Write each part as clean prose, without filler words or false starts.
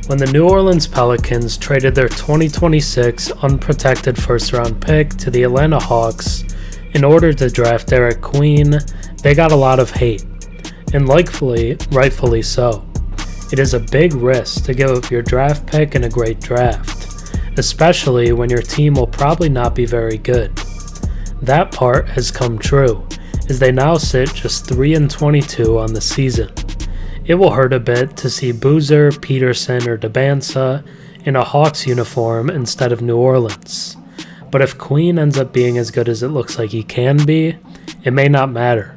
When the New Orleans Pelicans traded their 2026 unprotected first-round pick to the Atlanta Hawks in order to draft Derik Queen, they got a lot of hate, and rightfully so. It is a big risk to give up your draft pick in a great draft, especially when your team will probably not be very good. That part has come true, as they now sit just 3-22 on the season. It will hurt a bit to see Boozer, Peterson, or Dybantsa in a Hawks uniform instead of New Orleans. But if Queen ends up being as good as it looks like he can be, it may not matter.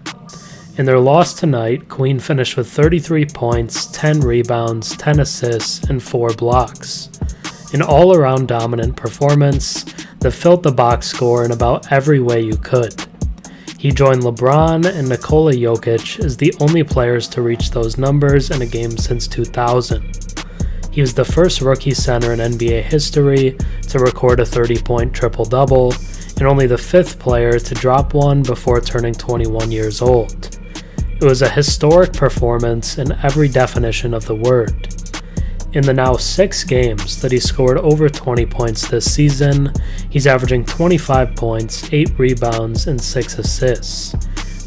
In their loss tonight, Queen finished with 33 points, 10 rebounds, 10 assists, and 4 blocks. An all-around dominant performance that filled the box score in about every way you could. He joined LeBron and Nikola Jokic as the only players to reach those numbers in a game since 2000. He was the first rookie center in NBA history to record a 30-point triple-double, and only the 5th player to drop one before turning 21 years old. It was a historic performance in every definition of the word. In the now 6 games that he scored over 20 points this season, he's averaging 25 points, 8 rebounds, and 6 assists,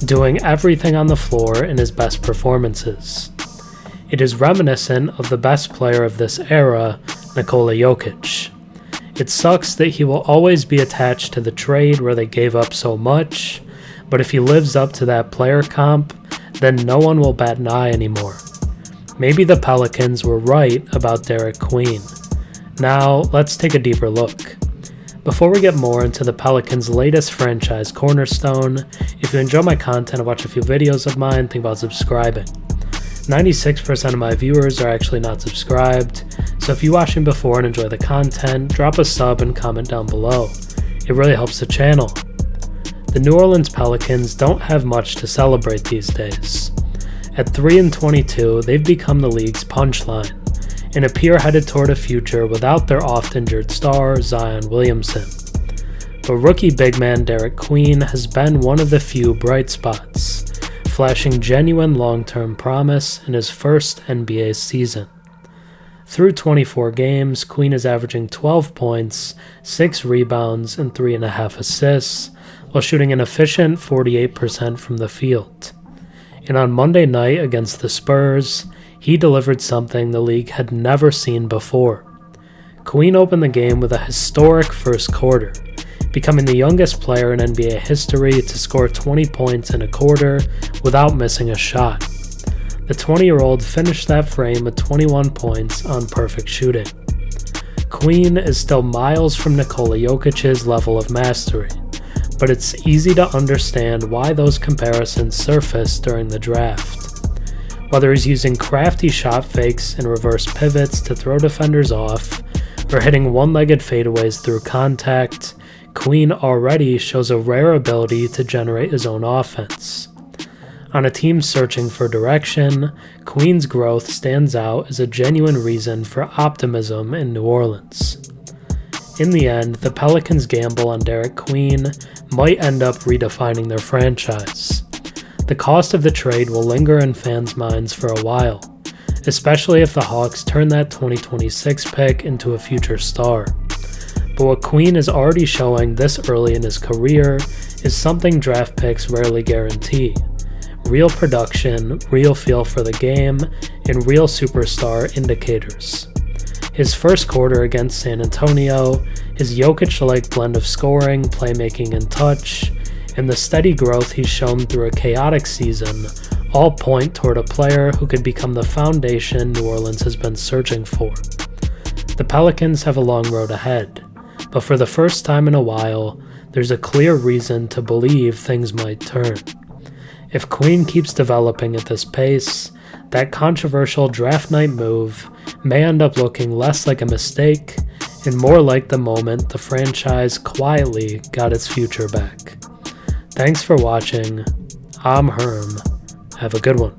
doing everything on the floor in his best performances. It is reminiscent of the best player of this era, Nikola Jokic. It sucks that he will always be attached to the trade where they gave up so much, but if he lives up to that player comp, then no one will bat an eye anymore. Maybe the Pelicans were right about Derik Queen. Now, let's take a deeper look. Before we get more into the Pelicans' latest franchise cornerstone, if you enjoy my content and watch a few videos of mine, think about subscribing. 96% of my viewers are actually not subscribed, so if you watched me before and enjoy the content, drop a sub and comment down below. It really helps the channel. The New Orleans Pelicans don't have much to celebrate these days. At 3-22, they've become the league's punchline, and appear headed toward a future without their oft-injured star, Zion Williamson. But rookie big man Derik Queen has been one of the few bright spots, flashing genuine long-term promise in his first NBA season. Through 24 games, Queen is averaging 12 points, 6 rebounds, and 3.5 assists, while shooting an efficient 48% from the field. And on Monday night against the Spurs, he delivered something the league had never seen before. Queen opened the game with a historic first quarter, becoming the youngest player in NBA history to score 20 points in a quarter without missing a shot. The 20-year-old finished that frame with 21 points on perfect shooting. Queen is still miles from Nikola Jokic's level of mastery, but it's easy to understand why those comparisons surfaced during the draft. Whether he's using crafty shot fakes and reverse pivots to throw defenders off, or hitting one-legged fadeaways through contact, Queen already shows a rare ability to generate his own offense. On a team searching for direction, Queen's growth stands out as a genuine reason for optimism in New Orleans. In the end, the Pelicans' gamble on Derik Queen might end up redefining their franchise. The cost of the trade will linger in fans' minds for a while, especially if the Hawks turn that 2026 pick into a future star. But what Queen is already showing this early in his career is something draft picks rarely guarantee: real production, real feel for the game, and real superstar indicators. His first quarter against San Antonio, his Jokic-like blend of scoring, playmaking, and touch, and the steady growth he's shown through a chaotic season all point toward a player who could become the foundation New Orleans has been searching for. The Pelicans have a long road ahead, but for the first time in a while, there's a clear reason to believe things might turn. If Queen keeps developing at this pace, that controversial draft night move may end up looking less like a mistake and more like the moment the franchise quietly got its future back. Thanks for watching. I'm Herm. Have a good one.